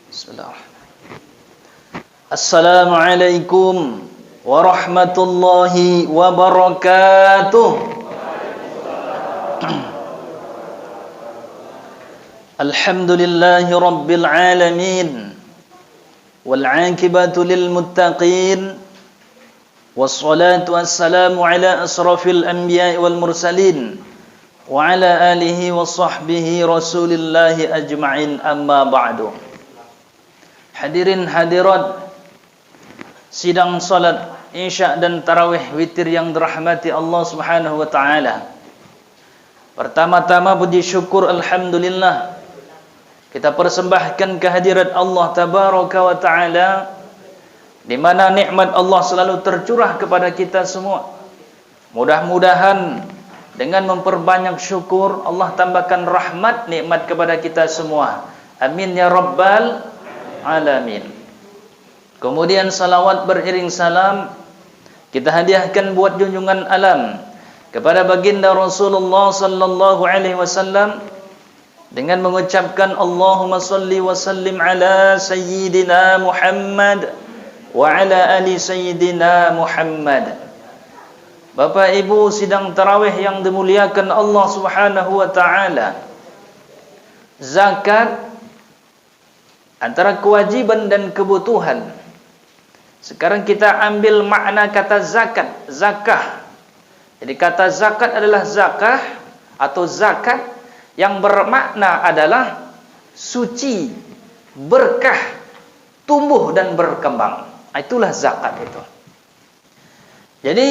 Bismillah. Assalamualaikum warahmatullahi wabarakatuh. Alhamdulillahi rabbil alamin. Wal 'aqibatu lil muttaqin. Wassalatu wassalamu ala asrafil anbiya'i wal mursalin wa ala alihi wa sahbihi rasulillahi ajma'in, amma ba'du. Hadirin hadirat sidang salat Isya dan tarawih witir yang dirahmati Allah Subhanahu wa taala. Pertama-tama puji syukur alhamdulillah kita persembahkan kehadirat Allah tabaraka wa taala, di mana nikmat Allah selalu tercurah kepada kita semua. Mudah-mudahan dengan memperbanyak syukur Allah tambahkan rahmat nikmat kepada kita semua. Amin ya rabbal alamin. Kemudian salawat beriring salam kita hadiahkan buat junjungan alam kepada baginda Rasulullah sallallahu alaihi wasallam dengan mengucapkan Allahumma salli wa sallim ala sayyidina Muhammad wa ala ali sayyidina Muhammad. Bapak Ibu sidang tarawih yang dimuliakan Allah Subhanahu wa taala, zakat antara kewajiban dan kebutuhan. Sekarang kita ambil makna kata zakat, zakah. Jadi kata zakat adalah zakah atau zakat yang bermakna adalah suci, berkah, tumbuh dan berkembang. Itulah zakat itu. Jadi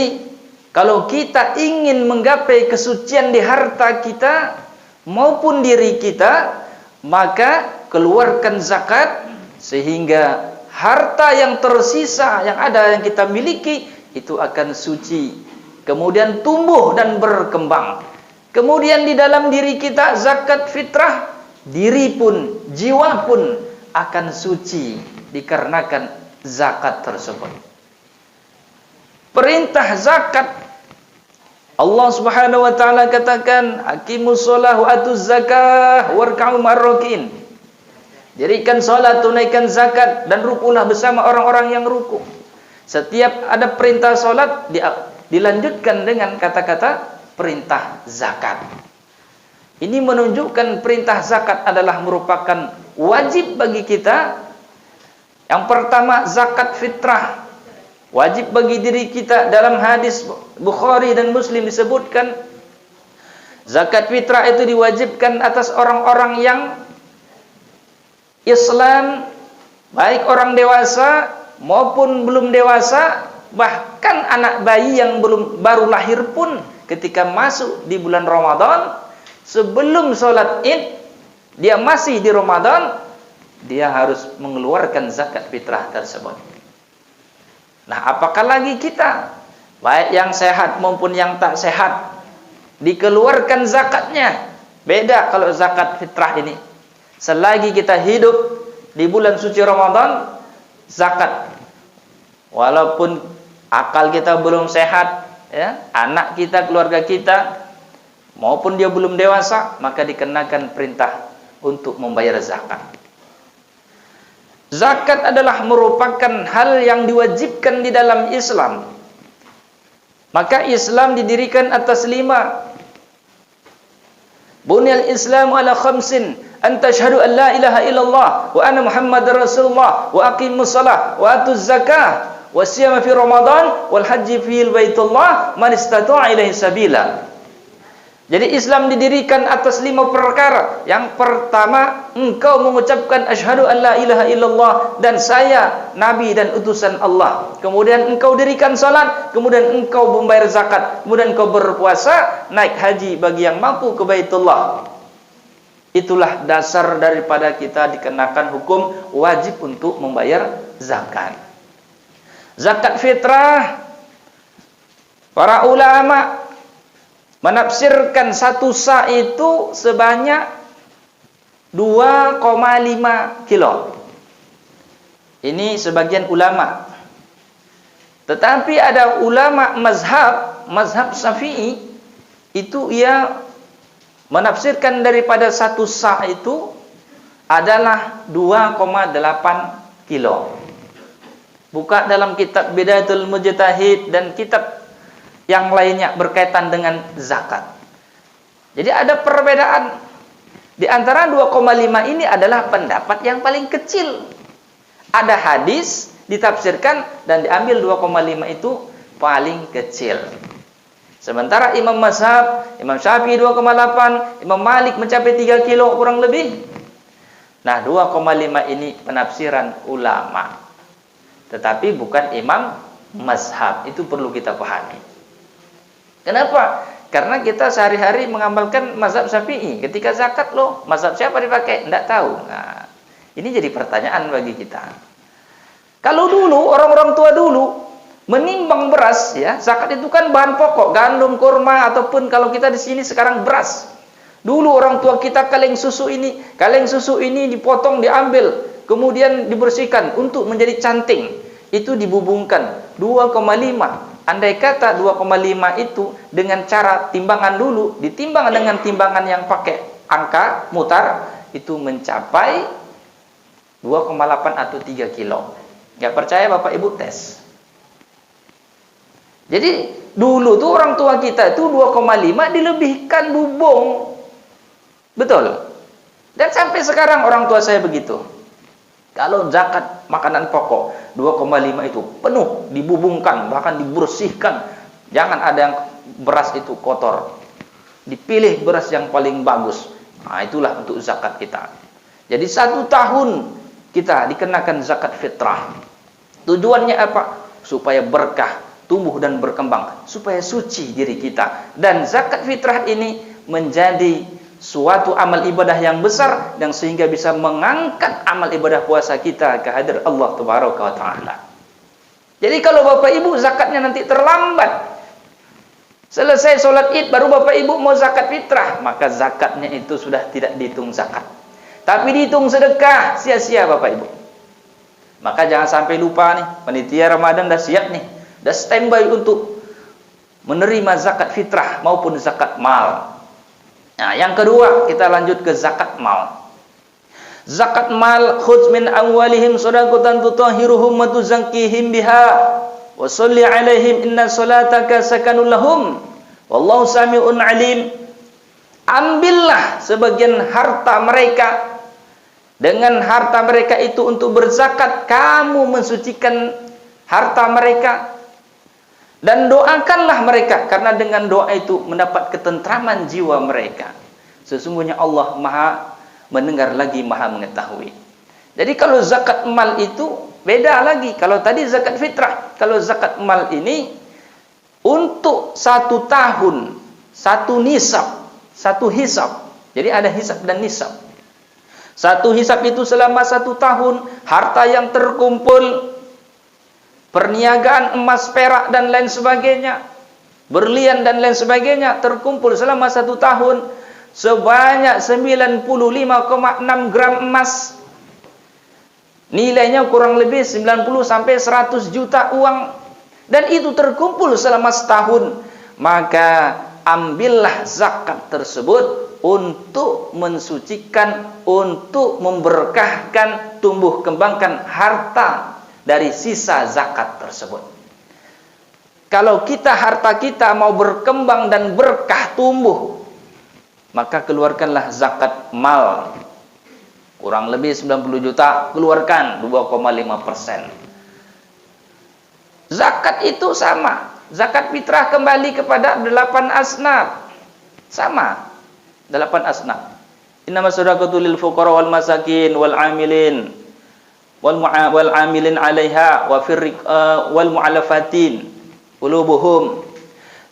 kalau kita ingin menggapai kesucian di harta kita maupun diri kita, maka keluarkan zakat sehingga harta yang tersisa yang ada yang kita miliki itu akan suci, kemudian tumbuh dan berkembang. Kemudian di dalam diri kita zakat fitrah, diri pun, jiwa pun akan suci dikarenakan zakat tersebut. Perintah zakat Allah Subhanahu wa taala katakan, aqimus shalah wa atuz zakah warka'u ma'arrakin. Dirikan salat, tunaikan zakat dan rukulah bersama orang-orang yang ruku. Setiap ada perintah salat dilanjutkan dengan kata-kata perintah zakat. Ini menunjukkan perintah zakat adalah merupakan wajib bagi kita. Yang pertama zakat fitrah, wajib bagi diri kita. Dalam hadis Bukhari dan Muslim disebutkan zakat fitrah itu diwajibkan atas orang-orang yang Islam, baik orang dewasa maupun belum dewasa, bahkan anak bayi yang baru lahir pun ketika masuk di bulan Ramadan, sebelum sholat Id, dia masih di Ramadan, dia harus mengeluarkan zakat fitrah tersebut. Nah, apakah lagi kita, baik yang sehat maupun yang tak sehat, dikeluarkan zakatnya. Beda kalau zakat fitrah ini. Selagi kita hidup di bulan suci Ramadan, zakat. Walaupun akal kita belum sehat, ya, anak kita, keluarga kita, maupun dia belum dewasa, maka dikenakan perintah untuk membayar zakat. Zakat adalah merupakan hal yang diwajibkan di dalam Islam. Maka Islam didirikan atas 5. Bunyal Islam ala khamsin, an tashhadu an la ilaha illallah wa anna Muhammadar Rasulullah wa aqimus shalah wa atuz zakah wa siyama fi Ramadan wal haji fi baitullah man istata'a ilaihi sabila. Jadi Islam didirikan atas 5 perkara. Yang pertama, engkau mengucapkan asyhadu an la ilaha illallah dan saya nabi dan utusan Allah. Kemudian engkau dirikan salat, kemudian engkau membayar zakat, kemudian engkau berpuasa, naik haji bagi yang mampu ke Baitullah. Itulah dasar daripada kita dikenakan hukum wajib untuk membayar zakat. Zakat fitrah, para ulama menafsirkan 1 sa' itu sebanyak 2,5 kilo. Ini sebagian ulama. Tetapi ada ulama mazhab Syafi'i, itu ia menafsirkan daripada 1 sa' itu adalah 2,8 kilo. Buka dalam kitab Bidayatul Mujtahid dan kitab yang lainnya berkaitan dengan zakat. Jadi ada perbedaan. Di antara 2,5 ini adalah pendapat yang paling kecil. Ada hadis ditafsirkan dan diambil 2,5 itu paling kecil. Sementara Imam Mazhab, Imam Syafi'i 2,8, Imam Malik mencapai 3 kilo kurang lebih. Nah, 2,5 ini penafsiran ulama. Tetapi bukan Imam Mazhab. Itu perlu kita pahami. Kenapa? Karena kita sehari-hari mengamalkan mazhab Syafi'i. Ketika zakat loh, mazhab siapa dipakai? Tidak tahu. Nah, ini jadi pertanyaan bagi kita. Kalau dulu, orang-orang tua dulu menimbang beras, ya, zakat itu kan bahan pokok, gandum, kurma, ataupun kalau kita di sini sekarang beras. Dulu orang tua kita kaleng susu ini dipotong, diambil, kemudian dibersihkan untuk menjadi canting. Itu dibubungkan 2,5. Andai kata 2,5 itu dengan cara timbangan dulu, ditimbang dengan timbangan yang pakai angka mutar, itu mencapai 2,8 atau 3 kilo. Nggak percaya Bapak Ibu tes. Jadi dulu tuh orang tua kita itu 2,5 dilebihkan bubung. Betul. Dan sampai sekarang orang tua saya begitu. Kalau zakat makanan pokok 2,5 itu penuh, dibubungkan, bahkan dibersihkan. Jangan ada yang beras itu kotor. Dipilih beras yang paling bagus. Nah, itulah untuk zakat kita. Jadi 1 tahun kita dikenakan zakat fitrah. Tujuannya apa? Supaya berkah, tumbuh dan berkembang, supaya suci diri kita. Dan zakat fitrah ini menjadi suatu amal ibadah yang besar yang sehingga bisa mengangkat amal ibadah puasa kita ke hadirat Allah Tabaraka wa Ta'ala. Jadi kalau Bapak Ibu zakatnya nanti terlambat, selesai sholat Id baru Bapak Ibu mau zakat fitrah, maka zakatnya itu sudah tidak dihitung zakat, tapi dihitung sedekah, sia-sia Bapak Ibu. Maka jangan sampai lupa nih, panitia Ramadan dah siap nih, dah standby untuk menerima zakat fitrah maupun zakat mal. Nah, yang kedua kita lanjut ke zakat mal. Zakat mal, khudz min amwalihim shadaqatan tutahhiruhum wa tuzakkihim biha wa sholli 'alaihim inna salataka sakanun lahum wallahu sami'un 'alim. Ambillah sebagian harta mereka, dengan harta mereka itu untuk berzakat, kamu mensucikan harta mereka. Dan doakanlah mereka, karena dengan doa itu mendapat ketentraman jiwa mereka. Sesungguhnya Allah Maha mendengar lagi Maha mengetahui. Jadi kalau zakat mal itu beda lagi. Kalau tadi zakat fitrah, kalau zakat mal ini untuk 1 tahun, 1 nisab, 1 hisab. Jadi ada hisab dan nisab. 1 hisab itu selama 1 tahun, harta yang terkumpul, perniagaan emas, perak dan lain sebagainya, berlian dan lain sebagainya, terkumpul selama 1 tahun sebanyak 95,6 gram emas. Nilainya kurang lebih 90 sampai 100 juta uang, dan itu terkumpul selama setahun. Maka ambillah zakat tersebut untuk mensucikan, untuk memberkahkan, tumbuh kembangkan harta dari sisa zakat tersebut. Kalau kita harta kita mau berkembang dan berkah tumbuh, maka keluarkanlah zakat mal. Kurang lebih 90 juta, keluarkan 2,5%. Zakat itu sama. Zakat fitrah kembali kepada 8 asnaf. Sama. 8 asnaf. Innamas shadaqatu lil fuqara wal masakin wal amilin wal amilin 'alaiha wa wal mu'allafatin qulubuhum.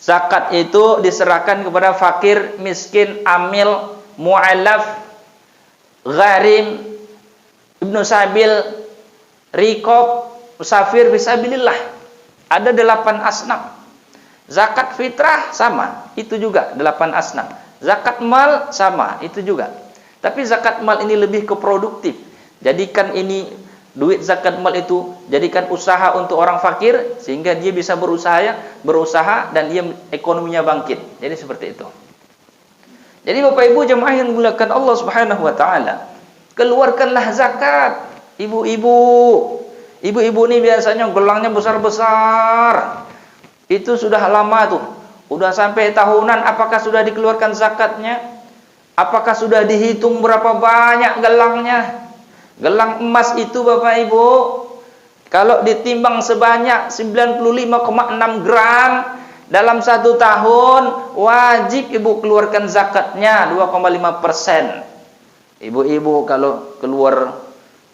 Zakat itu diserahkan kepada fakir, miskin, amil, mu'allaf, gharim, ibnu sabil, riqab, musafir fisabilillah. Ada 8 asnaf. Zakat fitrah sama, itu juga 8 asnaf. Zakat mal sama, itu juga. Tapi zakat mal ini lebih ke produktif. Jadikan ini duit zakat mal itu, jadikan usaha untuk orang fakir sehingga dia bisa berusaha dan dia ekonominya bangkit. Jadi seperti itu. Jadi Bapak Ibu jemaah yang dimuliakan Allah Subhanahu wa taala, Keluarkanlah zakat. Ibu-ibu ini biasanya gelangnya besar-besar. Itu sudah lama tuh. Udah sampai tahunan, apakah sudah dikeluarkan zakatnya? Apakah sudah dihitung berapa banyak gelangnya? Gelang emas itu Bapak Ibu, kalau ditimbang sebanyak 95,6 gram dalam 1 tahun, wajib ibu keluarkan zakatnya 2,5%. Ibu-ibu kalau keluar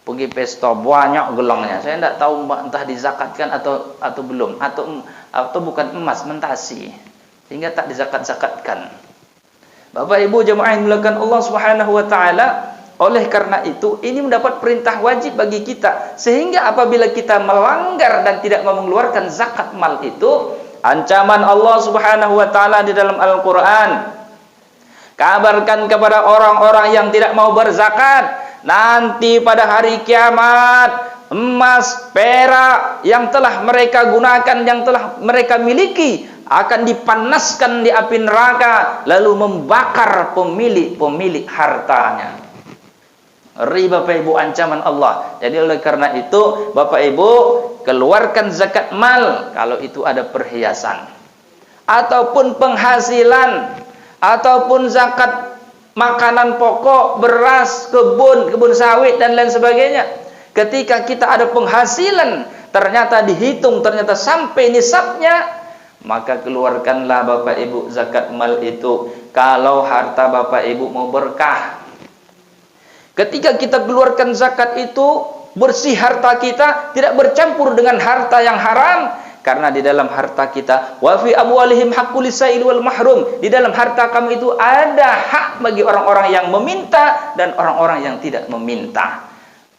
pergi pesta banyak gelangnya, saya tidak tahu entah dizakatkan atau belum, atau bukan emas, mentasi, sehingga tak dizakat-zakatkan. Bapak Ibu jemaah yang dimuliakan Allah Subhanahu wa taala, oleh karena itu ini mendapat perintah wajib bagi kita, sehingga apabila kita melanggar dan tidak mau mengeluarkan zakat mal itu, ancaman Allah Subhanahu wa taala di dalam Al-Qur'an, kabarkan kepada orang-orang yang tidak mau berzakat, nanti pada hari kiamat emas, perak yang telah mereka gunakan, yang telah mereka miliki akan dipanaskan di api neraka, lalu membakar pemilik hartanya. Riba Bapak Ibu ancaman Allah. Jadi oleh karena itu Bapak Ibu keluarkan zakat mal kalau itu ada perhiasan ataupun penghasilan ataupun zakat makanan pokok, beras, kebun sawit dan lain sebagainya. Ketika kita ada penghasilan, ternyata dihitung, ternyata sampai nisabnya, maka keluarkanlah Bapak Ibu zakat mal itu. Kalau harta Bapak Ibu mau berkah, ketika kita keluarkan zakat itu, bersih harta kita, tidak bercampur dengan harta yang haram. Karena di dalam harta kita, wa fi amwalihim haqqul lisail wal mahrum, di dalam harta kamu itu ada hak bagi orang-orang yang meminta dan orang-orang yang tidak meminta.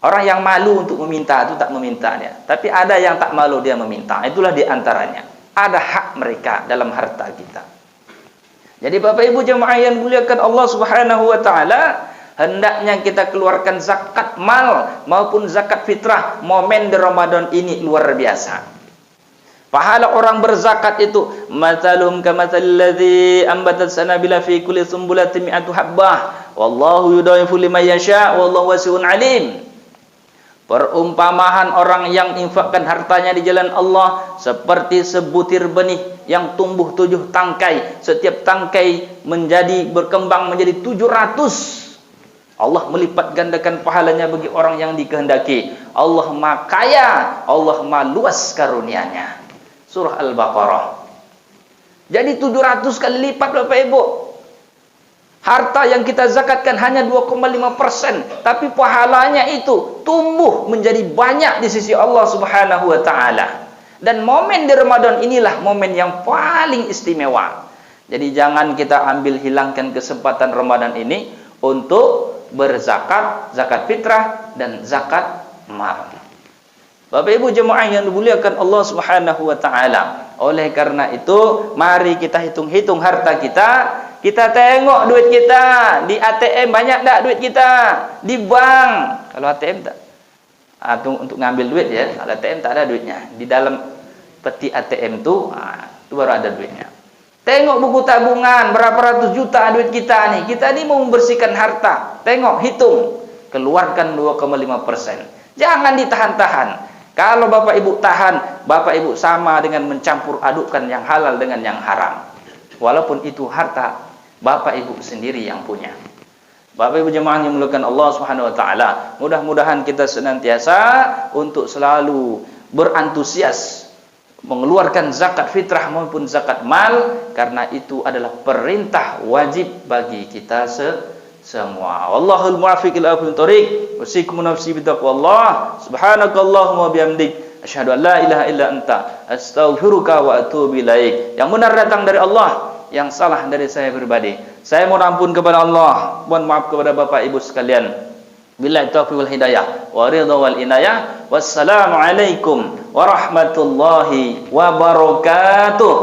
Orang yang malu untuk meminta itu tak meminta dia, tapi ada yang tak malu dia meminta. Itulah di antaranya. Ada hak mereka dalam harta kita. Jadi Bapak Ibu jemaah yang dimuliakan Allah Subhanahu wa taala, hendaknya kita keluarkan zakat mal maupun zakat fitrah. Momen di Ramadan ini luar biasa. Pahala orang berzakat itu, matalum kamathalil ladzi ambatat sanabila fi kulli sumbulatin mi'atu habbah wallahu yudha'ifu liman yasha wallahu wasi'un alim. Perumpamaan orang yang infakkan hartanya di jalan Allah seperti sebutir benih yang tumbuh 7 tangkai. Setiap tangkai berkembang menjadi 700. Allah melipat gandakan pahalanya bagi orang yang dikehendaki. Allah Maha Kaya, Allah Maha luas karunia-Nya. Surah Al-Baqarah. Jadi 700 kali lipat Bapak Ibu. Harta yang kita zakatkan hanya 2,5%, tapi pahalanya itu tumbuh menjadi banyak di sisi Allah Subhanahu wa taala. Dan momen di Ramadan inilah momen yang paling istimewa. Jadi jangan kita hilangkan kesempatan Ramadan ini untuk berzakat, zakat fitrah dan zakat mal. Bapak Ibu jemaah yang dimuliakan Allah Subhanahu wa taala. Oleh karena itu, mari kita hitung-hitung harta kita. Kita tengok duit kita di ATM banyak tak duit kita, di bank. Kalau ATM tak, untuk ngambil duit ya. Kalau ATM tak ada duitnya. Di dalam peti ATM itu baru ada duitnya. Tengok buku tabungan berapa ratus juta duit kita nih. Kita ini mau membersihkan harta. Tengok, hitung, keluarkan 2,5%. Jangan ditahan-tahan. Kalau Bapak Ibu tahan, Bapak Ibu sama dengan mencampur adukkan yang halal dengan yang haram. Walaupun itu harta Bapak Ibu sendiri yang punya. Bapak Ibu jemaah yang dimuliakan Allah Subhanahu wa taala, mudah-mudahan kita senantiasa untuk selalu berantusias mengeluarkan zakat fitrah maupun zakat mal, karena itu adalah perintah wajib bagi kita semua. Wallahul muwaffiq ila aqwamit thoriq. Wasikum nafsi bitaqwallah. Subhanakallahumma bihamdik, asyhadu an la ilaha illa anta, astaghfiruka wa atubu ilaik. Yang benar datang dari Allah, yang salah dari saya pribadi. Saya mohon ampun kepada Allah, mohon maaf kepada Bapak Ibu sekalian. Billahi taufiq wal hidayah wa ridha wal inayah. Wassalamu alaikum warahmatullahi wabarakatuh.